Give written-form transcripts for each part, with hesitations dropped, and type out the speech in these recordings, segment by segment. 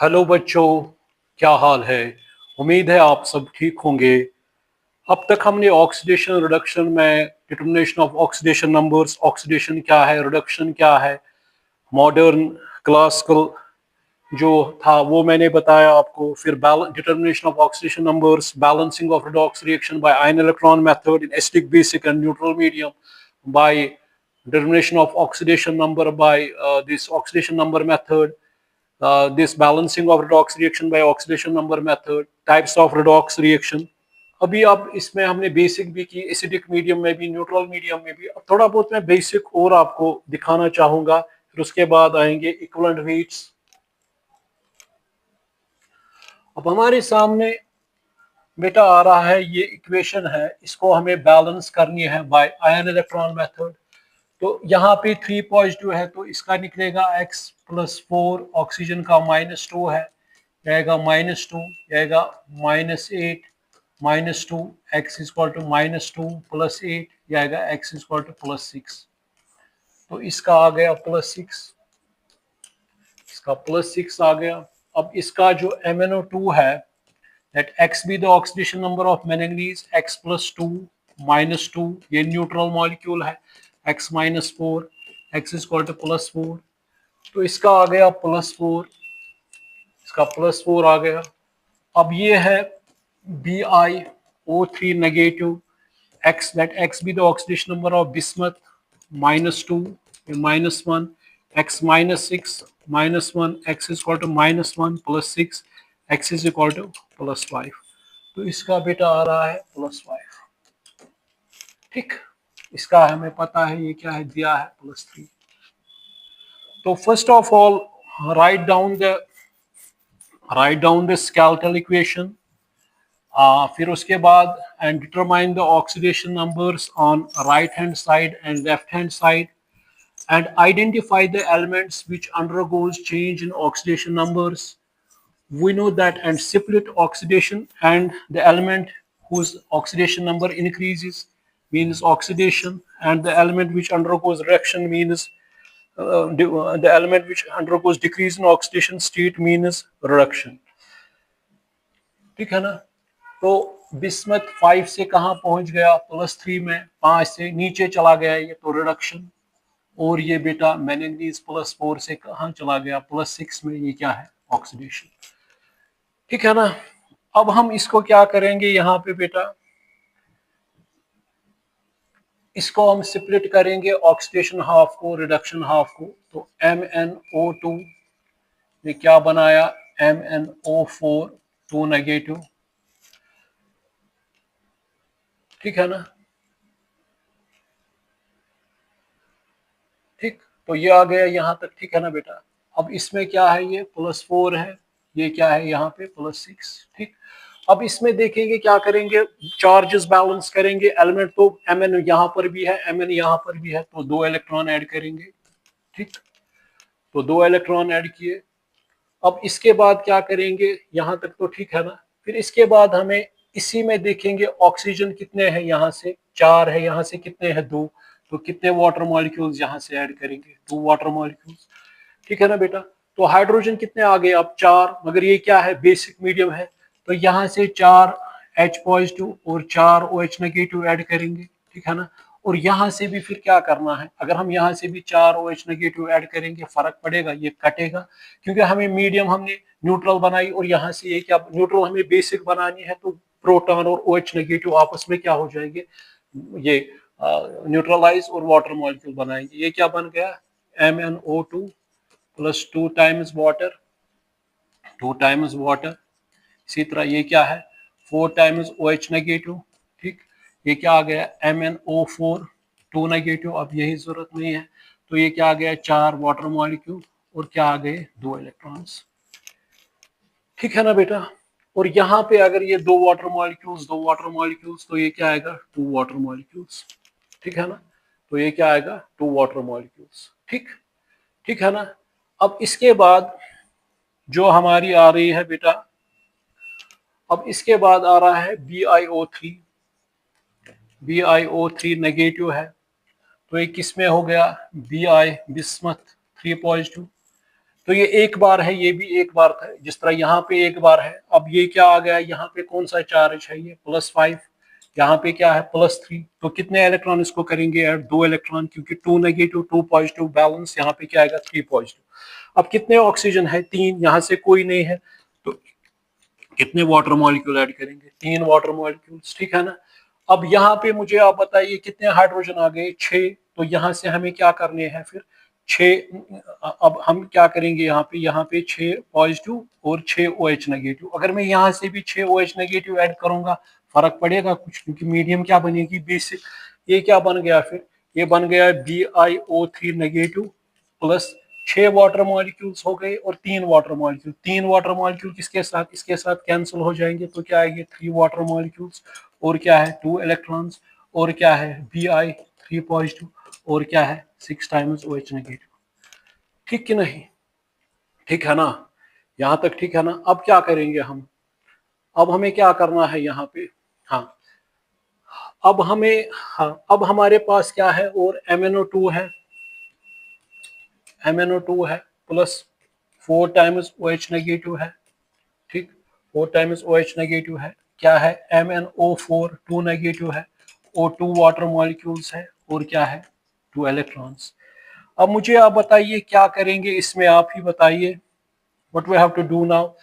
Hello बच्चों, क्या हाल है। उम्मीद है आप सब ठीक होंगे। अब तक हमने ऑक्सीडेशन रिडक्शन में determination of oxidation numbers, oxidation क्या है, रिडक्शन क्या है, मॉडर्न क्लासिकल जो था वो मैंने बताया आपको। फिर determination of oxidation numbers, balancing of redox reaction by ion electron method in acidic, basic and neutral medium, by determination of oxidation number by this oxidation number method, this balancing of redox reaction by oxidation number method, types of redox reaction। अभी अब इसमें हमने basic भी की, acidic medium में भी, neutral medium में भी। अब थोड़ा बहुत मैं बेसिक और आपको दिखाना चाहूंगा, फिर उसके बाद आएंगे इक्विवेलेंट हीट्स। अब हमारे सामने बेटा आ रहा है, ये इक्वेशन है, इसको हमें बैलेंस करनी है बाय आयन इलेक्ट्रॉन मेथड। तो यहाँ पे 3 पॉजिटिव है तो इसका निकलेगा x प्लस 4, ऑक्सीजन का -2 है, जाएगा -2, जाएगा -8, -2, x इक्वल टू -2 प्लस 8, जाएगा x इक्वल टू +6। तो इसका आ गया +6, इसका +6 आ गया। अब इसका जो MnO2 है, that x be the oxidation number of manganese, x plus 2 minus 2, ये न्यूट्रल मॉलिक्यूल है, x minus 4, x is equal to +4। तो इसका आ गया +4, इसका +4 आ गया। अब ये है BiO3 negative, x that x be the oxidation number of bismuth, -2, -1, x -6, -1, x is equal to -1 +6, x is equal to +5। तो इसका बेटा आ रहा है +5। ठीक, इसका हमें पता है ये क्या है, दिया है +3। तो first of all write down the skeletal equation, फिर उसके बाद and determine the oxidation numbers on right hand side and left hand side, and identify the elements which undergoes change in oxidation numbers. We know that, and split oxidation, and the element whose oxidation number increases means oxidation, and the element which undergoes reaction means the element which undergoes decrease in oxidation state means reduction। ठीक है ना। तो bismuth 5 से कहाँ पहुंच गया, +3 में, 5 से नीचे चला गया ये, तो रिडक्शन। और ये बेटा मैंगनीज +4 से कहाँ चला गया, +6 में, ये क्या है, ऑक्सीडेशन। ठीक है ना। अब हम इसको क्या करेंगे, यहाँ पे बेटा इसको हम स्प्लिट करेंगे, ऑक्सीडेशन हाफ को, रिडक्शन हाफ को। तो MnO2 ने क्या बनाया, MnO4, 2 नेगेटिव। ठीक है ना। ठीक, तो ये आ गया यहाँ तक। ठीक है ना बेटा। अब इसमें क्या है, ये +4 है, ये क्या है यहाँ पे +6। ठीक, अब इसमें देखेंगे क्या करेंगे, चार्जेस बैलेंस करेंगे। एलिमेंट तो Mn यहाँ पर भी है, Mn यहाँ पर भी है, तो 2 इलेक्ट्रॉन ऐड करेंगे। ठीक, तो 2 इलेक्ट्रॉन ऐड किए। अब इसके बाद क्या करेंगे, यहाँ तक तो ठीक है ना। फिर इसके बाद हमें इसी में देखेंगे ऑक्सीजन कितने हैं, यहाँ से 4 है, यहाँ से कितने हैं 2, तो कितने वाटर मॉलिक्यूल्स यहाँ से ऐड करेंगे, 2 वाटर मॉलिक्यूल्स। ठीक है ना बेटा। तो हाइड्रोजन कितने आ गए, अब 4, मगर ये क्या है, बेसिक मीडियम है, तो यहाँ से 4 H पॉजिटिव और 4 OH नेगेटिव ऐड करेंगे। ठीक है ना। और यहाँ से भी फिर क्या करना है, अगर हम यहाँ से भी 4 OH नेगेटिव ऐड करेंगे, फर्क पड़ेगा, ये कटेगा, क्योंकि हमें मीडियम हमने न्यूट्रल बनाई, और यहाँ से ये क्या, न्यूट्रल हमें बेसिक बनानी है, तो प्रोटॉन और OH नेगेटिव आपस में क्या हो जाएंगे, ये न्यूट्रलाइज और वाटर मॉलिक्यूल बनाएंगे। ये क्या बन गया, MnO2 plus 2 times water, 2 times water. इसी तरह ये क्या है, 4 टाइम्स OH नेगेटिव। ठीक, ये क्या आ गया, MnO4, 2 नेगेटिव। अब यही जरूरत नहीं है, तो ये क्या आ गया, 4 वाटर मॉलिक्यूल, और क्या आ गए, 2 इलेक्ट्रॉन्स। ठीक है ना बेटा। और यहाँ पे अगर ये 2 वाटर मॉलिक्यूल्स, 2 वाटर मॉलिक्यूल्स, तो ये क्या आएगा, 2 वाटर मॉलिक्यूल्स। ठीक है ना। तो ये क्या आएगा, 2 वाटर मॉलिक्यूल्स। ठीक, ठीक है ना। अब इसके बाद जो हमारी आ रही है बेटा, अब इसके बाद आ रहा है BiO3, BiO3 नेगेटिव है, तो ये किस में हो गया, Bi बिस्मथ 3 पॉजिटिव, तो ये एक बार है, ये भी एक बार था, जिस तरह यहाँ पे एक बार है। अब ये क्या आ गया, यहाँ पे कौन सा चार्ज है, ये +5, यहाँ पे क्या है +3। तो कितने इलेक्ट्रॉन इसको करेंगे ऐड, 2 इलेक्ट्रॉन, क्योंकि 2 नेगेटिव 2 पॉजिटिव बैलेंस, यहाँ पे क्या आएगा 3 पॉजिटिव। अब कितने ऑक्सीजन है, 3, यहाँ से कोई नहीं है, तो कितने वाटर मॉलिक्यूल ऐड करेंगे, 3 वाटर मॉलिक्यूल्स, ठीक है ना। अब यहाँ पे मुझे आप बताइए कितने हाइड्रोजन आ गए, 6। तो यहाँ से हमें क्या करने हैं फिर, 6। अब हम क्या करेंगे, यहाँ पे 6 पॉजिटिव और 6 OH नेगेटिव। अगर मैं यहाँ से भी 6 OH नेगेटिव ऐड करूंगा, फर्क पड़ेगा कुछ, क्योंकि मीडियम क्या बनेगी, बेसिक। ये क्या बन गया फिर, ये बन गया BiO3 negative plus 6 water molecules हो गए और 3 वाटर मॉलिक्यूल। 3 वाटर मॉलिक्यूल किसके साथ, इसके साथ कैंसिल हो जाएंगे, तो क्या आएंगे 3 वाटर मॉलिक्यूल्स और क्या है 2 इलेक्ट्रॉन्स और क्या है Bi3 पॉजिटिव और क्या है 6 टाइम्स OH नेगेटिव। ठीक कि नहीं, ठीक है ना, यहाँ तक ठीक है ना। अब क्या करेंगे हम, अब हमें क्या करना है यहाँ पे, हाँ अब हमें, हाँ अब हमारे पास क्या है, और MnO2 है, MnO2 है प्लस 4 टाइम्स OH नेगेटिव है, ठीक 4 टाइम्स OH नेगेटिव है, क्या है MnO4 2 नेगेटिव है, O2 वाटर मॉलिक्यूल्स है और क्या है 2 इलेक्ट्रॉन्स। अब मुझे आप बताइए क्या करेंगे इसमें, आप ही बताइए what we have to do now.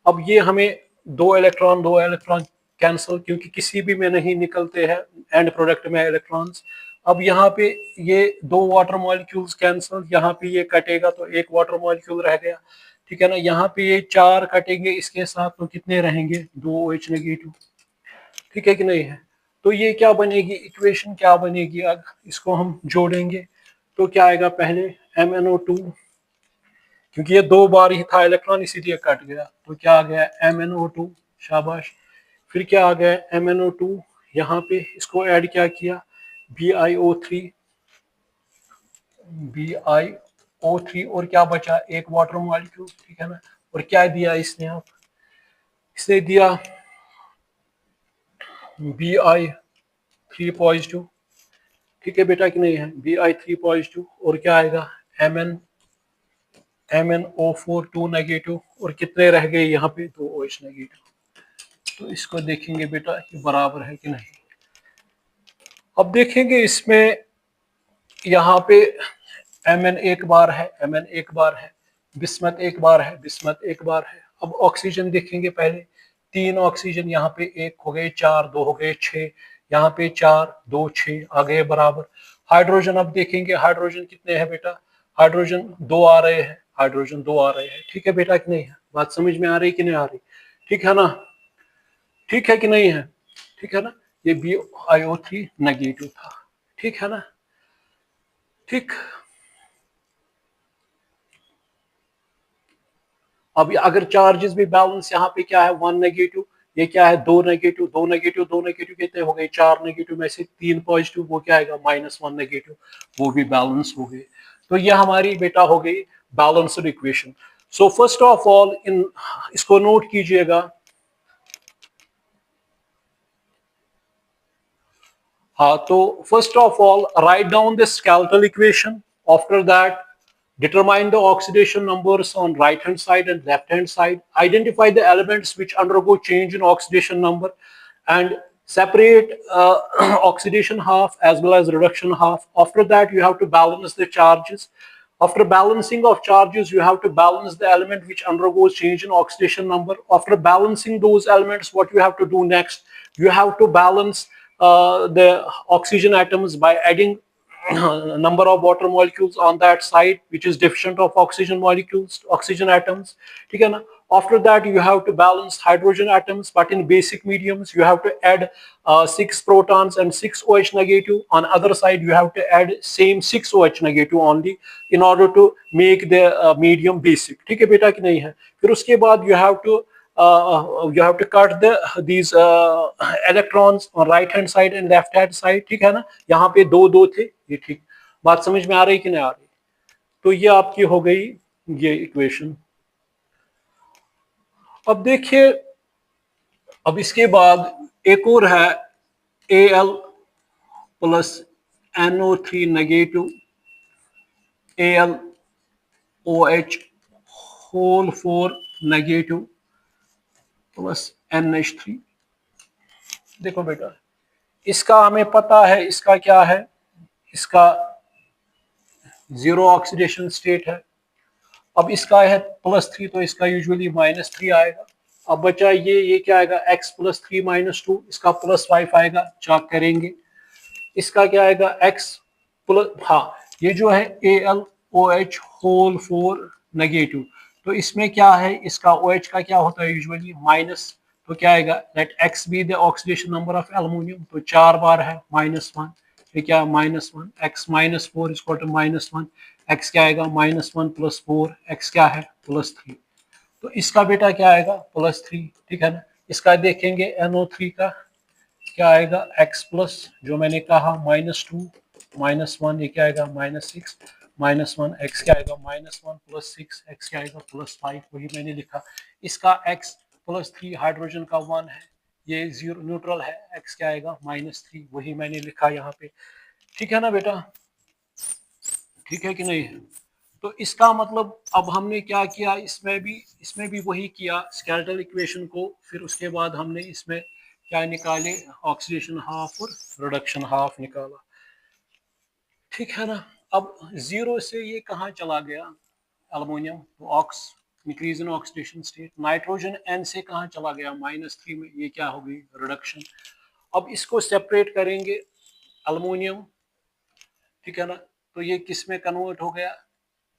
अब ये हमें 2 इलेक्ट्रॉन कैंसिल, क्योंकि किसी भी में नहीं निकलते हैं एंड प्रोडक्ट में इलेक्ट्रॉन्स। अब यहाँ पे ये 2 वाटर मॉलिक्यूल्स कैंसिल, यहाँ पे ये कटेगा तो 1 वाटर मॉलिक्यूल रह गया, ठीक है ना। यहाँ पे ये 4 कटेंगे इसके साथ, तो कितने रहेंगे 2 OH नेगेटिव, ठीक है कि नहीं है। तो ये क्या बनेगी, इक्वेशन क्या बनेगी, अगर इसको हम जोड़ेंगे तो क्या आएगा, पहले MnO2, क्योंकि ये 2 बार ही था इलेक्ट्रॉन इसीलिए कट गया, तो क्या आ गया MnO2, शाबाश। फिर क्या आ गया MnO2, यहाँ पे इसको ऐड क्या किया BiO3, और क्या बचा, 1 वाटर मॉलिक्यूल, ठीक है ना। और क्या दिया इसने, आप इसने दिया Bi3 पॉजिटिव, ठीक है बेटा कि नहीं है, Bi3 पॉजिटिव और क्या आएगा MnO4 2 नेगेटिव, और कितने रह गए यहाँ पे 2 OH नेगेटिव। तो इसको देखेंगे बेटा ये बराबर है कि नहीं। अब देखेंगे इसमें, यहाँ पे Mn एक बार है, Mn एक बार है, बिस्मत एक बार है, बिस्मत एक बार है। अब ऑक्सीजन देखेंगे पहले, 3 ऑक्सीजन, यहाँ पे 1 हो गए 4, 2 हो गए 6, यहाँ पे 4 2 6 आ गए बराबर। हाइड्रोजन अब देखेंगे, हाइड्रोजन कितने हैं बेटा, हाइड्रोजन 2 आ रहे हैं, हाइड्रोजन 2 आ रहे हैं, ठीक है बेटा कि नहीं है, बात समझ में आ रही कि नहीं आ रही, ठीक है ना, ठीक है कि नहीं है, ठीक है ना। ये BiO3 नेगेटिव था, ठीक है ना, ठीक। अब अगर चार्जेस भी बैलेंस, यहाँ पे क्या है 1 नेगेटिव, ये क्या है 2 नेगेटिव, 2 नेगेटिव 2 नेगेटिव कितने हो गए 4 नेगेटिव में से 3 पॉजिटिव, वो क्या आएगा -1 नेगेटिव, वो भी बैलेंस हो गए। तो ये हमारी बेटा हो गई balanced equation. So first of all in, इसको नोट कीजिएगा, हाँ तो first of all write down this skeletal equation, after that determine the oxidation numbers on right hand side and left hand side, identify the elements which undergo change in oxidation number, and separate oxidation half as well as reduction half. After that you have to balance the charges. After balancing of charges you have to balance the element which undergoes change in oxidation number. After balancing those elements, what you have to do next, you have to balance the oxygen atoms by adding number of water molecules on that side which is deficient of oxygen molecules, oxygen atoms, ठीक है ना। After that you have to balance hydrogen atoms, but in basic mediums you have to add 6 protons and 6 OH negative. On other side you have to add same 6 OH negative only in order to make the medium basic, ठीक है बेटा कि नहीं है। फिर उसके बाद you have to cut these electrons on right hand side and left hand side, ठीक है ना। यहाँ पे 2 2 थे, ये ठीक, बात समझ में आ रही कि नहीं आ रही। तो ये आपकी हो गई ये इक्वेशन। अब देखिए, अब इसके बाद एक और है Al plus NO3 negative AlOH whole 4 negative plus NH3। देखो बेटा, इसका हमें पता है, इसका क्या है, इसका जीरो ऑक्सीडेशन स्टेट है। अब इसका है +3, तो इसका यूजुअली -3 आएगा। अब बचा ये क्या आएगा, x + 3 - 2, इसका +5 आएगा, चेक करेंगे। इसका क्या आएगा, x प्लस, हाँ, ये जो है AlOH होल 4 नेगेटिव, तो इसमें क्या है, इसका OH का क्या होता है यूजुअली माइनस, तो क्या आएगा, let x be the oxidation number of aluminium, तो 4 बार है -1, ये क्या -1, x -4 इक्वल टू -1, x क्या आएगा -1 + 4, x क्या है +3, तो इसका बेटा क्या आएगा +3, ठीक है ना। इसका देखेंगे NO3 का क्या आएगा, x प्लस जो मैंने कहा -2 -1, ये क्या आएगा -6 -1, x क्या आएगा -1 + 6, x क्या आएगा +5, वही मैंने लिखा। इसका x +3 हाइड्रोजन का 1 है, ये 0 न्यूट्रल है, x क्या आएगा -3, वही मैंने लिखा यहाँ पे, ठीक है ना बेटा, ठीक है कि नहीं है। तो इसका मतलब अब हमने क्या किया, इसमें भी वही किया, स्केलेटल इक्वेशन को, फिर उसके बाद हमने इसमें क्या निकाले, ऑक्सीडेशन हाफ और रिडक्शन हाफ निकाला, ठीक है ना। अब 0 से ये कहाँ चला गया एल्युमिनियम, तो ox increase in oxidation state, nitrogen N से कहाँ चला गया -3 में, ये क्या हो गई रिडक्शन। अब इसको सेपरेट करेंगे एल्युमिनियम, ठीक है ना, तो ये किस में कन्वर्ट हो गया,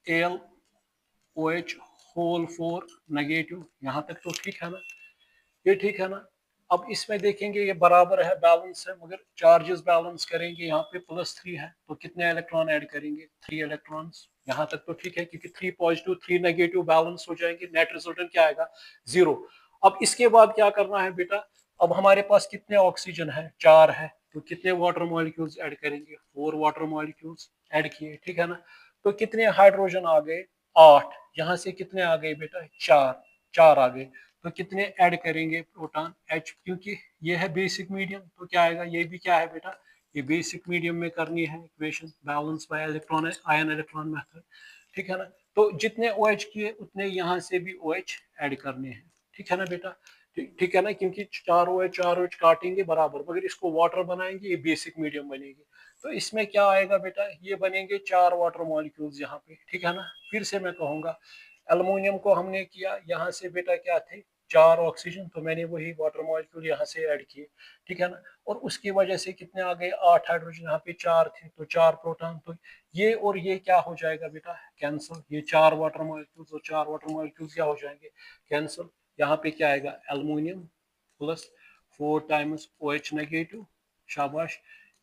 AlOH होल 4 नेगेटिव, यहाँ तक तो ठीक है ना, ये ठीक है ना। अब इसमें देखेंगे ये बराबर है, बैलेंस है, मगर चार्जेस बैलेंस करेंगे, यहाँ पे +3 है, तो कितने इलेक्ट्रॉन ऐड करेंगे, 3 इलेक्ट्रॉन्स, यहाँ तक तो ठीक है, क्योंकि 3 पॉजिटिव 3 नेगेटिव बैलेंस हो जाएंगे, नेट रिजल्टेंट क्या आएगा 0। अब इसके बाद क्या करना है बेटा, अब हमारे पास कितने ऑक्सीजन है, 4 है, तो कितने वाटर मॉलिक्यूल्स ऐड करेंगे, 4 वाटर मॉलिक्यूल्स ऐड किए, ठीक है ना। तो कितने हाइड्रोजन आ गए, 8, यहाँ से कितने आ गए बेटा, 4 आ गए, तो कितने ऐड करेंगे प्रोटॉन H, क्योंकि ये है बेसिक मीडियम, तो क्या आएगा, ये भी क्या है बेटा, ये बेसिक मीडियम में करनी है equation, balance bye electron ion electron method, ठीक है ना। तो जितने OH किए उतने यहाँ से भी OH ऐड करने हैं, ठीक है ना बेटा, ठीक है ना, क्योंकि 4 OH काटेंगे बराबर, मगर इसको वाटर बनाएंगे, ये बेसिक मीडियम बनेगी, तो इसमें क्या आएगा बेटा, ये बनेंगे 4 वाटर मॉलिक्यूल्स यहाँ पे, ठीक है ना। फिर से मैं कहूंगा, एल्युमिनियम को हमने किया, यहाँ से बेटा क्या थे, 4 ऑक्सीजन, तो मैंने वही वाटर मॉलिक्यूल यहाँ से ऐड किए, ठीक है ना, और उसकी वजह से कितने आ गए, 8 हाइड्रोजन, यहाँ पे 4 थे, तो 4 प्रोटॉन, तो ये और ये क्या हो जाएगा बेटा, कैंसिल, ये 4 वाटर मॉलिक्यूल्स और 4 वाटर मॉलिक्यूल्स क्या हो जाएंगे, कैंसिल। यहाँ पे क्या आएगा, aluminium plus 4 times OH negative, शाबाश,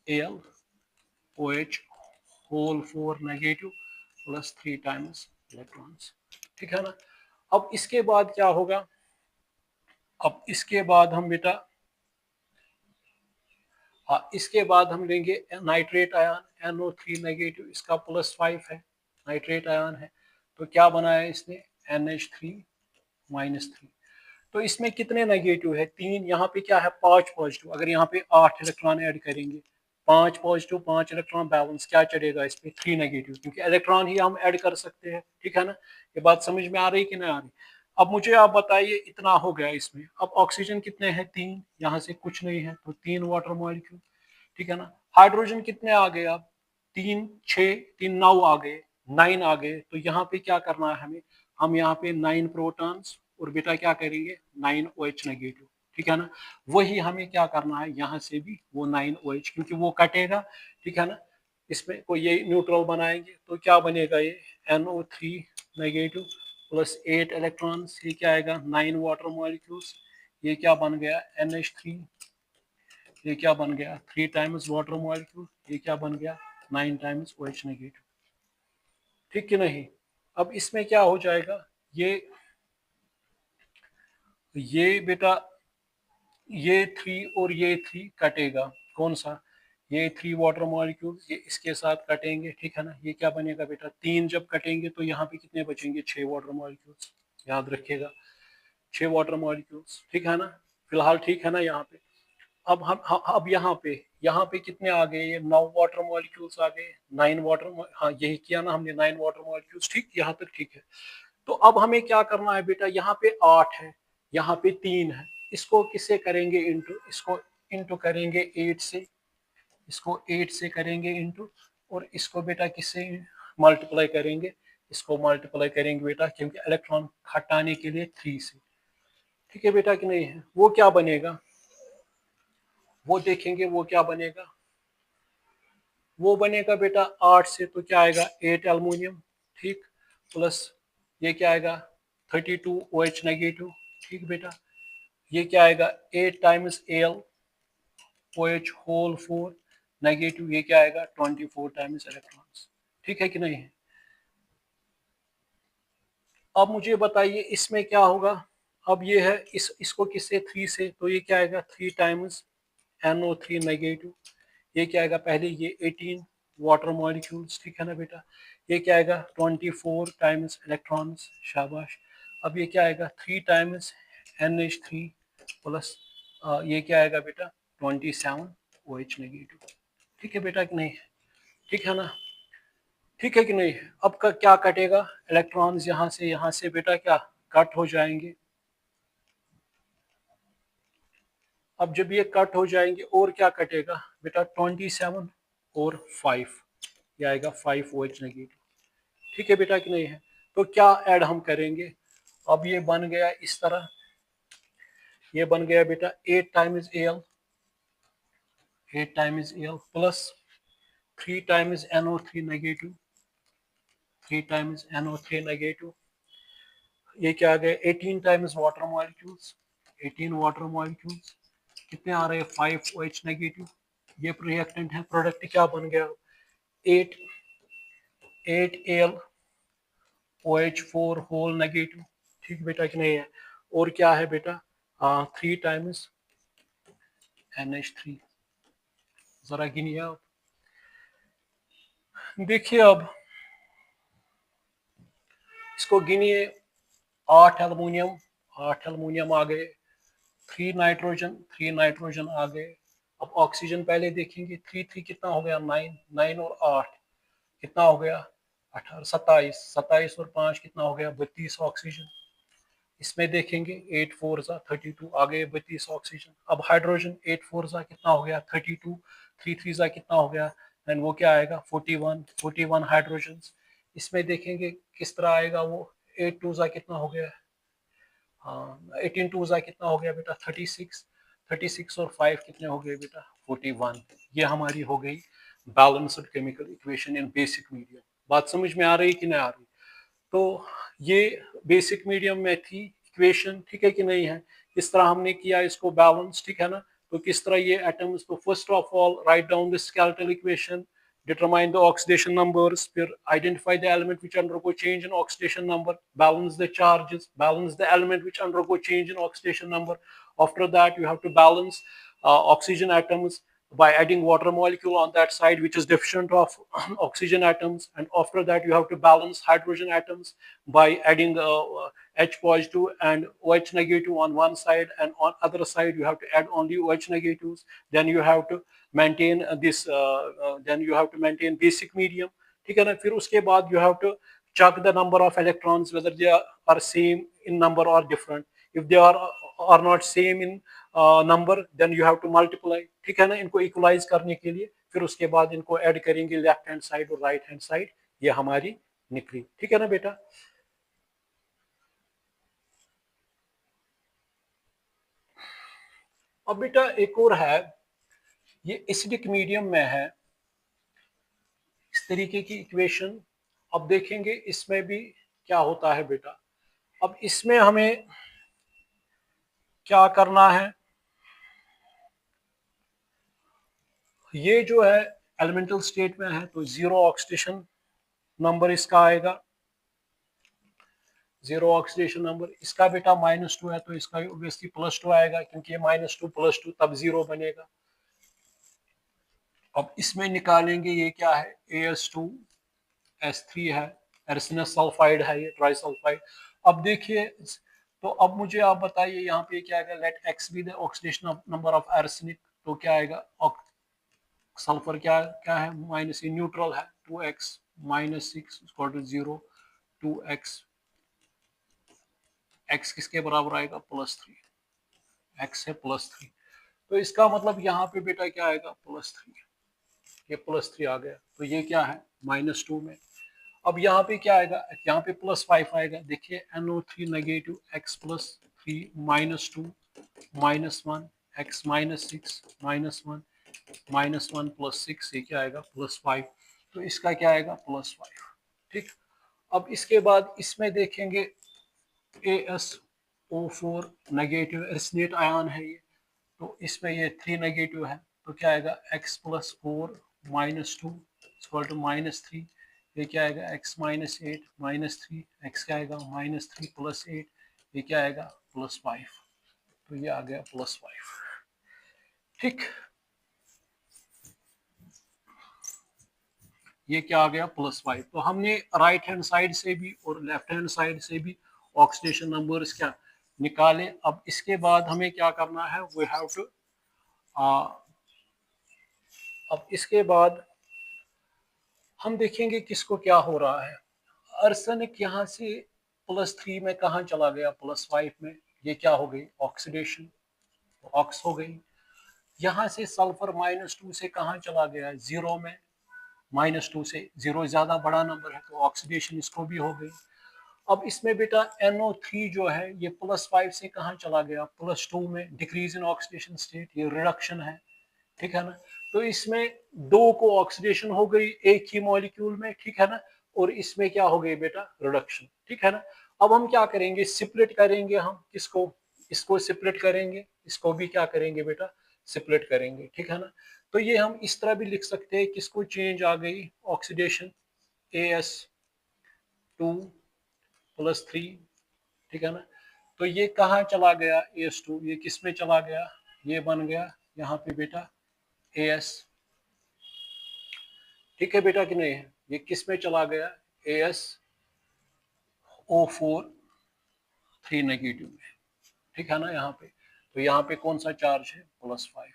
AlOH whole 4 negative plus 3 times electrons, ठीक है ना। अब इसके बाद क्या होगा, अब इसके बाद हम बेटा, हाँ, इसके बाद हम लेंगे नाइट्रेट आयन NO3 नेगेटिव, इसका +5 है, नाइट्रेट आयन है, तो क्या बनाया इसने, NH3 -3, तो इसमें कितने नेगेटिव है, 3, यहाँ पे क्या है 5 पॉजिटिव, अगर यहाँ पे 8 इलेक्ट्रॉन ऐड करेंगे, 5 पॉजिटिव 5 इलेक्ट्रॉन बैलेंस, क्या चढ़ेगा इस पे 3 नेगेटिव, क्योंकि इलेक्ट्रॉन ही हम ऐड कर सकते हैं, ठीक है ना। ये बात समझ में आ रही कि नहीं आ रही। अब मुझे आप बताइए, इतना हो गया इसमें, अब ऑक्सीजन कितने हैं, 3, यहाँ से कुछ नहीं है, तो 3 वाटर मॉलिक्यूल, ठीक है ना। हाइड्रोजन कितने आ गए, अब 3 6 3 9 आ गए, 9 आ गए, तो यहाँ पे क्या करना है हमें, हम यहाँ पे 9 प्रोटॉन्स और बेटा क्या करेंगे 9 OH नेगेटिव, ठीक है ना। वही हमें क्या करना है, यहाँ से भी वो 9 OH, क्योंकि वो कटेगा, ठीक है ना, इसमें कोई ये न्यूट्रल बनाएंगे, तो क्या बनेगा, ये NO3 नेगेटिव प्लस 8 इलेक्ट्रॉन्स, ये क्या आएगा 9 वाटर मॉलिक्यूल्स, ये क्या बन गया NH3, ये क्या बन गया 3 टाइम्स वाटर मॉलिक्यूल, ये क्या बन गया 9 टाइम्स OH नेगेटिव, ठीक कि नहीं। अब इसमें क्या हो जाएगा, ये बेटा, ये 3 और ये 3 कटेगा, कौन सा, ये 3 वाटर मॉलिक्यूल ये इसके साथ कटेंगे, ठीक है ना, ये क्या बनेगा बेटा, 3 जब कटेंगे तो यहाँ पे कितने बचेंगे, 6 वाटर मॉलिक्यूल्स, याद रखिएगा 6 वाटर मॉलिक्यूल्स, ठीक है ना, फिलहाल ठीक है ना यहाँ पे। अब अब यहाँ पे कितने आ गए, ये 9 वाटर मॉलिक्यूल्स आ गए, 9 वाटर, हाँ यही किया ना हमने, 9 वाटर मॉलिक्यूल्स, ठीक, यहाँ तक ठीक है। तो अब हमें क्या करना है बेटा, यहाँ पे 8 है, यहाँ पे 3 है, इसको किससे करेंगे इंटू, इसको इंटू करेंगे 8 से, इसको 8 से करेंगे इंटू, और इसको बेटा किससे मल्टीप्लाई करेंगे, इसको मल्टीप्लाई करेंगे बेटा, क्योंकि इलेक्ट्रॉन हटाने के लिए 3 से। ठीक है बेटा कि नहीं है, वो क्या बनेगा, वो देखेंगे वो क्या बनेगा, वो बनेगा बेटा 8 से तो क्या आएगा 8 एल्युमिनियम, ठीक, प्लस ये क्या आएगा 32 OH नेगेटिव, ठीक बेटा, ये क्या आएगा 8 times Al OH whole 4 negative, ये क्या आएगा 24 टाइम्स इलेक्ट्रॉन्स। ठीक है कि नहीं है। अब मुझे बताइए इसमें क्या होगा, अब ये है इसको किससे 3 से, तो ये क्या आएगा 3 टाइम्स NO3 नेगेटिव, ये क्या आएगा पहले ये 18 वाटर मॉलिक्यूल्स, ठीक है ना बेटा, ये क्या आएगा 24 टाइम्स इलेक्ट्रॉन्स, शाबाश। अब ये क्या आएगा 3 टाइम्स NH3 प्लस ये क्या आएगा बेटा 27 OH नेगेटिव। ठीक है बेटा कि नहीं, ठीक है ना, ठीक है कि नहीं। अब का क्या कटेगा, इलेक्ट्रॉन्स यहाँ से बेटा क्या कट हो जाएंगे। अब जब ये कट हो जाएंगे और क्या कटेगा बेटा 27 और 5, ये आएगा 5 OH नेगेटिव। ठीक है बेटा कि नहीं है। तो क्या ऐड हम करेंगे, अब ये बन गया इस तरह, ये बन गया बेटा 8 times Al, 8 times Al plus 3 times NO3 negative, 3 times NO3 negative, ये क्या आ गया 18 times water molecules, 18 water molecules, कितने आ रहे हैं 5 OH नेगेटिव, ये रिएक्टेंट है, प्रोडक्ट क्या बन गया 8 Al OH4 होल नेगेटिव। ठीक बेटा कि नहीं है, और क्या है बेटा 3 टाइम्स NH3, जरा गिनिए आप, देखिए अब इसको गिनिए, 8 एल्युमिनियम, 8 एल्युमिनियम आ गए, 3 नाइट्रोजन आ गए। अब ऑक्सीजन पहले देखेंगे, 3 कितना हो गया 9, 9 और 8 कितना हो गया 18, 27, 27 और 5 कितना हो गया 32 ऑक्सीजन। इसमें देखेंगे 8 4 32 आ गए 32 ऑक्सीजन। अब हाइड्रोजन 8 4 कितना हो गया 32, 3 3 कितना हो गया, देन वो क्या आएगा 41 हाइड्रोजन। इसमें देखेंगे किस तरह आएगा वो, 8 2 कितना हो गया, हाँ 18 2 कितना हो गया बेटा 36, 36 और 5 कितने हो गए बेटा 41। ये हमारी हो गई balanced chemical equation in basic medium. बात समझ में आ रही कि नहीं आ रही। तो ये बेसिक मीडियम में थी इक्वेशन, ठीक है कि नहीं है, किस तरह हमने किया इसको बैलेंस, ठीक है ना। तो किस तरह ये एटम्स, तो first of all write down the skeletal equation, determine the oxidation numbers, फिर identify the element which undergo change in oxidation number, balance the charges, balance the element which undergo change in oxidation number. After that you have to balance oxygen atoms by adding water molecule on that side which is deficient of oxygen atoms, and after that you have to balance hydrogen atoms by adding H positive and OH negative on one side, and on other side you have to add only OH negatives. Then you have to maintain then you have to maintain basic medium, ठीक है ना। फिर उसके बाद you have to check the number of electrons whether they are same in number or different. If they are not same in number then you have to multiply, ठीक है ना, इनको इक्वलाइज करने के लिए। फिर उसके बाद इनको ऐड करेंगे लेफ्ट हैंड साइड और राइट हैंड साइड, ये हमारी निकली, ठीक है ना बेटा। अब बेटा एक और है, ये एसिडिक मीडियम में है इस तरीके की इक्वेशन। अब देखेंगे इसमें भी क्या होता है बेटा। अब इसमें हमें क्या करना है, ये जो है एलिमेंटल स्टेट में है तो जीरो ऑक्सीडेशन नंबर इसका आएगा, जीरो ऑक्सीडेशन नंबर इसका बेटा -2 है तो इसका ऑब्वियसली +2 आएगा, क्योंकि ये -2 +2 तब 0 बनेगा। अब इसमें निकालेंगे ये क्या है AS2S3 है, एर्सनस सल्फाइड है, ये ट्राइसल्फाइड। अब देखिए, तो अब मुझे आप बताइए यहाँ पे क्या आएगा, let x be the oxidation number of arsenic, तो क्या आएगा सल्फर क्या क्या है माइनस, ये न्यूट्रल है 2x -6 = 0, 2x x किसके बराबर आएगा +3, x है +3, तो इसका मतलब यहाँ पे बेटा क्या आएगा +3, ये +3 आ गया, तो ये क्या है -2 में। अब यहाँ पे क्या आएगा, यहाँ पे +5 आएगा, देखिए NO3 नेगेटिव x +3 -2 -1 x -6 -1 -1 +6, ये क्या आएगा +5, तो इसका क्या आएगा +5, ठीक। अब इसके बाद इसमें देखेंगे AsO4 नेगेटिव एर्सिनेट आयन है ये, तो इसमें ये 3 नेगेटिव है, तो क्या आएगा x +4 -2 -3, ये क्या आएगा x -8 -3, x क्या आएगा -3 +8, ये क्या आएगा +5, तो ये आ गया +5, ठीक। ये क्या आ गया +5, तो हमने राइट हैंड साइड से भी और लेफ्ट हैंड साइड से भी ऑक्सीडेशन नंबर्स क्या निकाले। अब इसके बाद हमें क्या करना है, वी हैव टू अब इसके बाद हम देखेंगे किसको क्या हो रहा है। आर्सेनिक यहाँ से +3 में कहाँ चला गया +5 में, ये क्या हो गई ऑक्सीडेशन, ऑक्स हो गई। यहाँ से सल्फर -2 से कहाँ चला गया 0 में, -2 से, 0 ज्यादा बड़ा नंबर है तो ऑक्सीडेशन इसको भी हो गई। अब इसमें बेटा NO3 जो है ये +5 से कहाँ चला गया +2 में, डिक्रीज इन ऑक्सीडेशन स्टेट, ये रिडक्शन है, ठीक है ना। तो इसमें दो को ऑक्सीडेशन हो गई एक ही मॉलिक्यूल में, ठीक है ना, और इसमें क्या हो गई बेटा रिडक्शन, ठीक है ना। अब हम क्या करेंगे, सेपरेट करेंगे हम किसको, इसको सेपरेट करेंगे, इसको भी क्या करेंगे बेटा सेपरेट करेंगे, ठीक है ना। तो ये हम इस तरह भी लिख सकते हैं, किसको चेंज आ गई ऑक्सीडेशन AS2+3, ठीक है ना। तो ये कहाँ चला गया AS2, ये किस में चला गया, ये बन गया यहाँ पे बेटा AS, ठीक है बेटा कि नहीं है, ये किस में चला गया ASO4 3 नेगेटिव में, ठीक है ना यहाँ पे। तो यहाँ पे कौन सा चार्ज है +5,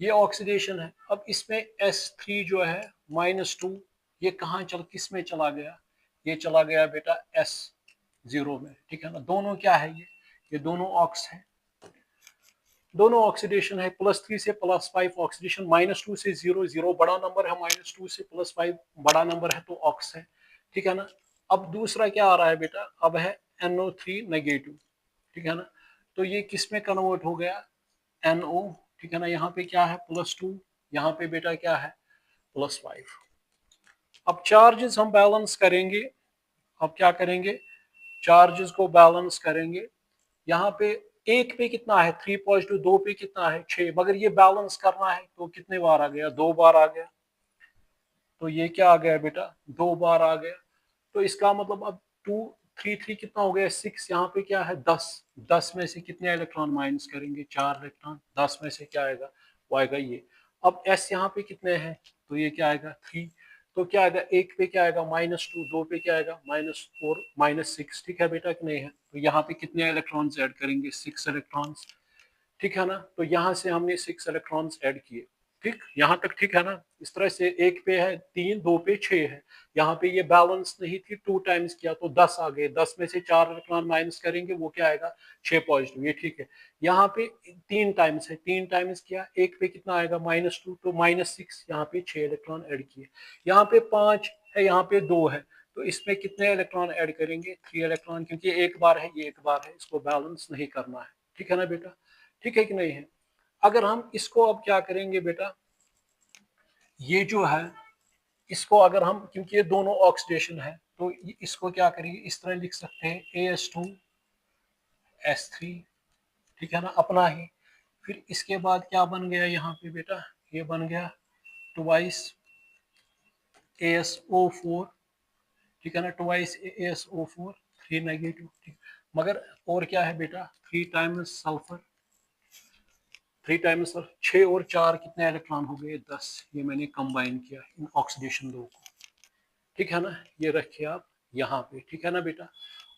ये ऑक्सीडेशन है। अब इसमें S3 जो है -2, ये कहाँ किस में चला गया, ये चला गया बेटा S0 में, ठीक है ना। दोनों क्या है ये दोनों ऑक्स है, दोनों ऑक्सीडेशन है, +3 से +5 ऑक्सीडेशन, -2 से 0, 0 बड़ा नंबर है, -2 से +5 बड़ा नंबर है तो ऑक्स है, ठीक है ना। अब दूसरा क्या आ रहा है बेटा, अब है NO3 नेगेटिव, ठीक है ना। तो ये किस में कन्वर्ट हो गया NO, ठीक है ना। यहाँ पे क्या है +2, यहाँ पे बेटा क्या है +5। अब चार्जेस हम बैलेंस करेंगे, अब क्या करेंगे चार्जेस को बैलेंस करेंगे। यहाँ पे एक पे कितना है 3 पॉजिटिव, दो पे कितना है 6, मगर ये बैलेंस करना है तो कितने बार आ गया 2 बार आ गया, तो ये क्या आ गया बेटा 2 बार आ गया। तो इसका मतलब अब 2 3 3 कितना हो गया 6, यहाँ पे क्या है 10, 10 में से कितने इलेक्ट्रॉन माइनस करेंगे 4 इलेक्ट्रॉन, 10 में से क्या आएगा वो आएगा ये। अब S यहाँ पे कितने हैं, तो ये क्या आएगा 3, तो क्या आएगा एक पे क्या आएगा -2, दो पे क्या आएगा -4 -6, ठीक है बेटा कि नहीं है। तो यहाँ पे कितने इलेक्ट्रॉन्स ऐड करेंगे 6 इलेक्ट्रॉन्स, ठीक है ना। तो यहाँ से हमने 6 इलेक्ट्रॉन्स ऐड किए, ठीक, यहाँ तक ठीक है ना। इस तरह से एक पे है 3, दो पे 6 है, यहाँ पे ये बैलेंस नहीं थी 2 टाइम्स किया तो 10 आ गए, 10 में से 4 इलेक्ट्रॉन माइनस करेंगे वो क्या आएगा 6 पॉजिटिव, ये ठीक है। यहाँ पे 3 टाइम्स है, 3 टाइम्स किया एक पे कितना आएगा -2 तो -6, यहाँ पे 6 इलेक्ट्रॉन ऐड किए। यहाँ पे 5 है, यहाँ पे 2 है, तो इसमें कितने इलेक्ट्रॉन ऐड करेंगे 3 इलेक्ट्रॉन, क्योंकि एक बार है ये एक बार है, इसको बैलेंस नहीं करना है, ठीक है ना बेटा, ठीक है कि नहीं है। अगर हम इसको अब क्या करेंगे बेटा, ये जो है इसको अगर हम, क्योंकि ये दोनों ऑक्सीडेशन है तो इसको क्या करेंगे इस तरह लिख सकते हैं AS2S3, ठीक है ना अपना ही। फिर इसके बाद क्या बन गया यहाँ पे बेटा, ये बन गया ट्वाइस ASO4, ठीक है ना, ट्वाइस ASO4 3 नेगेटिव, ठीक। मगर और क्या है बेटा 3 टाइम्स सल्फर, 3 टाइम्स 6 और 4 कितने इलेक्ट्रॉन हो गए 10, ये मैंने कंबाइन किया इन ऑक्सीडेशन दो को, ठीक है ना। ये रखिए आप यहाँ पे, ठीक है ना बेटा।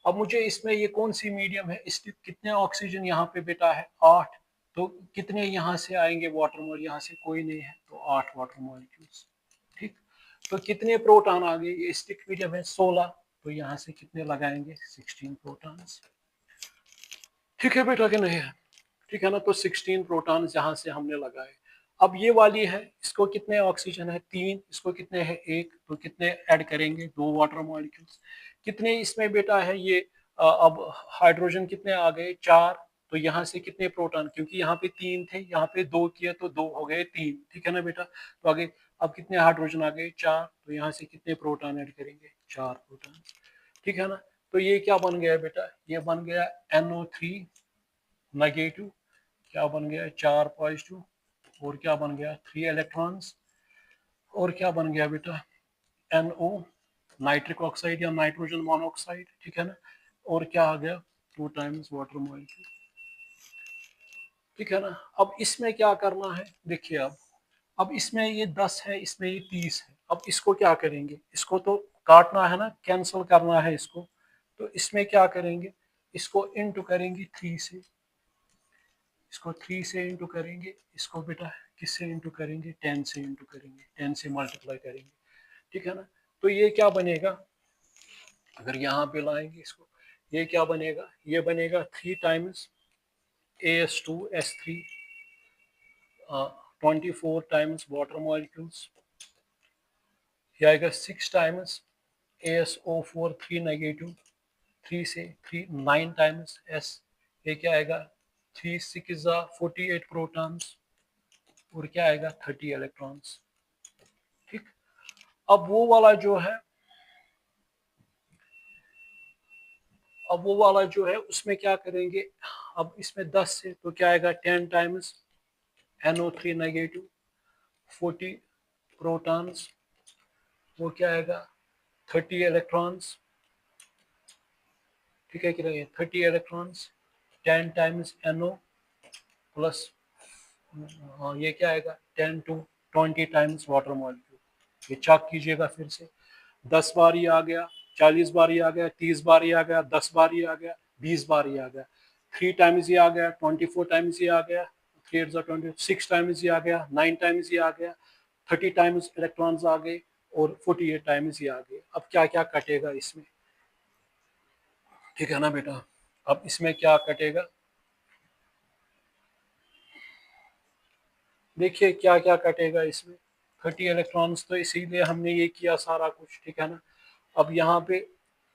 अब मुझे इसमें ये कौन सी मीडियम है, इसके कितने ऑक्सीजन यहाँ पे बेटा है 8, तो कितने यहाँ से आएंगे वाटर मॉल, यहाँ से कोई नहीं है तो 8 वाटर मॉलिक्यूल्स, ठीक। तो कितने प्रोटॉन आ गए, ये स्टिक मीडियम है 16, तो यहाँ से कितने लगाएंगे 16 प्रोटॉन्स। ठीक है बेटा कि नहीं है, ठीक है ना। तो 16 प्रोटॉन्स यहाँ से हमने लगाए। अब ये वाली है, इसको कितने ऑक्सीजन है 3, इसको कितने है 1, तो कितने ऐड करेंगे 2 वाटर मॉलिक्यूल्स। कितने इसमें बेटा है ये अब हाइड्रोजन कितने आ गए 4, तो यहाँ से कितने प्रोटॉन, क्योंकि यहाँ पे 3 थे, यहाँ पे 2 किए तो 2 हो गए 3, ठीक है ना बेटा। तो आगे अब कितने हाइड्रोजन आ गए 4, तो यहाँ से कितने प्रोटॉन ऐड करेंगे 4 प्रोटॉन, ठीक है ना। तो ये क्या बन गया बेटा, ये बन गया NO3 नेगेटिव, क्या बन गया 4 पॉजिटिव, और क्या बन गया 3 इलेक्ट्रॉन्स, और क्या बन गया बेटा NO नाइट्रिक ऑक्साइड या नाइट्रोजन मोनोऑक्साइड, ठीक है ना। और क्या आ गया 2 टाइम्स वाटर मॉलिक्यूल, ठीक है ना। अब इसमें क्या करना है देखिए, अब इसमें ये 10 है, इसमें ये 30 है। अब इसको क्या करेंगे, इसको तो काटना है ना, कैंसिल करना है इसको। तो इसमें क्या करेंगे, इसको इंटू करेंगे 3 से, इसको 3 से इंटू करेंगे, इसको बेटा किससे इंटू करेंगे 10 से इंटू करेंगे, 10 से मल्टीप्लाई करेंगे, ठीक है ना। तो ये क्या बनेगा, अगर यहाँ पे लाएंगे इसको, ये क्या बनेगा, ये बनेगा 3 times AS2S3, 24 times water molecules, ये आएगा 6 टाइम्स ASO4 3 नेगेटिव, 3 से 3 9 टाइम्स S, ये क्या आएगा 3 6 48 प्रोटॉन्स, और क्या आएगा 30 इलेक्ट्रॉन्स, ठीक। अब वो वाला जो है, अब वो वाला जो है उसमें क्या करेंगे, अब इसमें 10 से तो क्या आएगा 10 टाइम्स NO3 नेगेटिव, 40 प्रोटॉन्स, वो क्या आएगा 30 इलेक्ट्रॉन्स, ठीक है कि नहीं 30 इलेक्ट्रॉन्स, 10 टाइम्स NO प्लस ये क्या आएगा 10 to 20 टाइम्स वाटर मॉलिक्यूल। ये चेक कीजिएगा फिर से, 10 बार ये आ गया, 40 बार ये आ गया, 30 बार ये आ गया, 10 बार ये आ गया, 20 बार ये आ गया, 3 टाइम्स ये आ गया, 24 टाइम्स ये आ गया, 3 8 26 टाइम्स ये आ गया, 9 टाइम्स ये आ गया, 30 टाइम्स इलेक्ट्रॉन्स आ गए, और 48 टाइम्स ये आ गए। अब क्या क्या कटेगा इसमें, ठीक है ना बेटा। अब इसमें क्या कटेगा, देखिए क्या क्या कटेगा इसमें, 30 इलेक्ट्रॉन्स, तो इसीलिए हमने ये किया सारा कुछ, ठीक है ना। अब यहाँ पे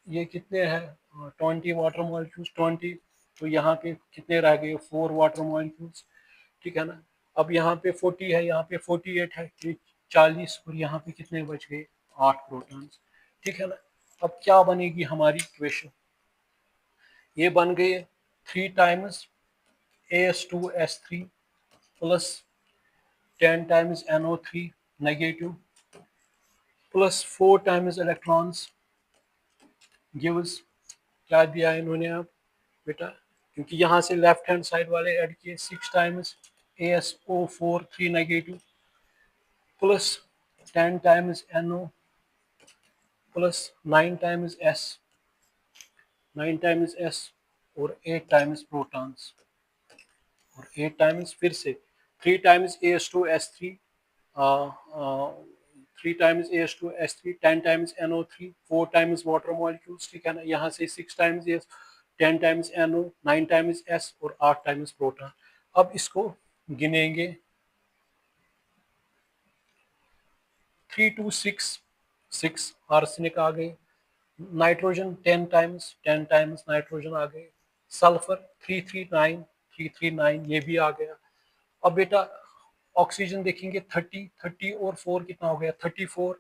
ये कितने हैं 20 वाटर मॉलिक्यूल्स 20, तो यहाँ पे कितने रह गए 4 वाटर मॉलिक्यूल्स, ठीक है ना। अब यहाँ पे 40 है, यहाँ पे 48 है, 40, और यहाँ पे कितने बच गए 8 प्रोटॉन्स, ठीक है ना। अब क्या बनेगी हमारी इक्वेशन, ये बन गए 3 times AS2S3 plus 10 times NO3 negative plus 4 times electrons gives, क्या दिया इन्होंने अब बेटा, क्योंकि यहाँ से लेफ्ट हैंड साइड वाले ऐड किए 6 times ASO4 3 negative plus 10 times NO plus 9 times S, 9 times S, और 8 टाइम्स प्रोटॉन्स, और 8 टाइम्स फिर से 3 times AS2S3, 3 times AS2S3, 10 times NO3, 4 times water molecules, ठीक है ना। यहाँ से 6 times S, 10 times NO, 9 times S, और 8 टाइम्स प्रोटॉन। अब इसको गिनेंगे 3 to 6, 6 आर्सेनिक आ गए, नाइट्रोजन 10 टाइम्स, 10 टाइम्स नाइट्रोजन आ गए, सल्फर 339, 339 ये भी आ गया। अब बेटा ऑक्सीजन देखेंगे 30, 30 और 4 कितना हो गया 34,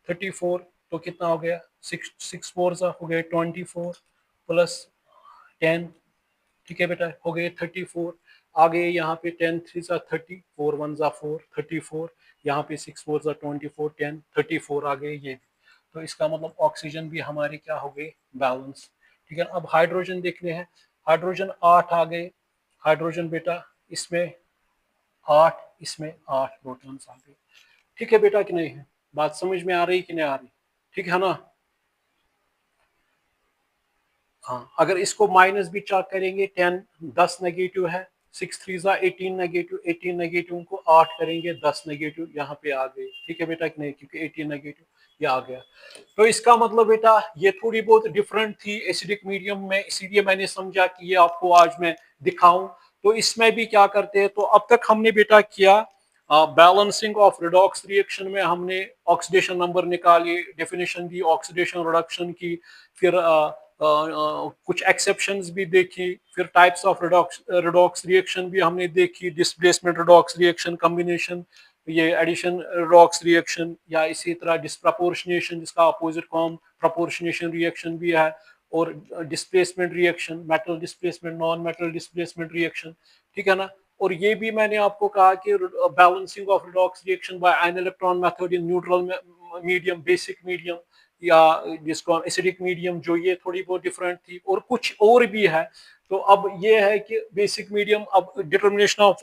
34 तो कितना हो गया 6, 6 4 हो गए 24 प्लस 10, ठीक है बेटा हो गए 34, आ गए यहाँ पे 10 3 30, 4 1 4, 34, यहाँ पे 6 4 24, 10 34 आ गए ये भी। तो इसका मतलब ऑक्सीजन भी हमारे क्या हो गए बैलेंस, ठीक है। अब हाइड्रोजन देखने हैं, हाइड्रोजन 8 आ गए, हाइड्रोजन बेटा इसमें 8, इसमें 8 प्रोटॉन्स आ गए, ठीक है बेटा कि नहीं है, बात समझ में आ रही कि नहीं आ रही, ठीक है ना। हाँ अगर इसको माइनस भी चेक करेंगे 10 नेगेटिव है, 6 3 18 नेगेटिव, 18 नेगेटिव को 8 करेंगे 10 नेगेटिव यहाँ पे आ गए, ठीक है बेटा कि नहीं, क्योंकि 18 नेगेटिव ये आ गया। तो इसका मतलब बेटा ये थोड़ी बहुत डिफरेंट थी एसिडिक मीडियम में, इसीलिए मैंने समझा कि ये आपको आज मैं दिखाऊं। तो इसमें भी क्या करते हैं, तो अब तक हमने बेटा किया बैलेंसिंग ऑफ रिडॉक्स रिएक्शन में हमने ऑक्सीडेशन नंबर निकाली, डेफिनेशन दी, ऑक्सीडेशन रिडक्शन की, फिर कुछ एक्सेप्शंस भी देखी, फिर टाइप्स ऑफ रिडॉक्स रिएक्शन भी हमने देखी, डिस्प्लेसमेंट रिडॉक्स रिएक्शन, कॉम्बिनेशन, ये एडिशन रिडॉक्स रिएक्शन, या इसी तरह डिस्प्रपोर्शनेशन जिसका अपोजिट फॉर्म प्रोपोर्शनेशन रिएक्शन भी है, और displacement reaction, metal displacement, non metal displacement reaction, ठीक है ना। और ये भी मैंने आपको कहा कि balancing of redox reaction by ion electron method in neutral medium, basic medium, या जिसको एसिडिक मीडियम, जो ये थोड़ी बहुत डिफरेंट थी, और कुछ और भी है। तो अब ये है कि बेसिक मीडियम, अब डिटर्मिनेशन ऑफ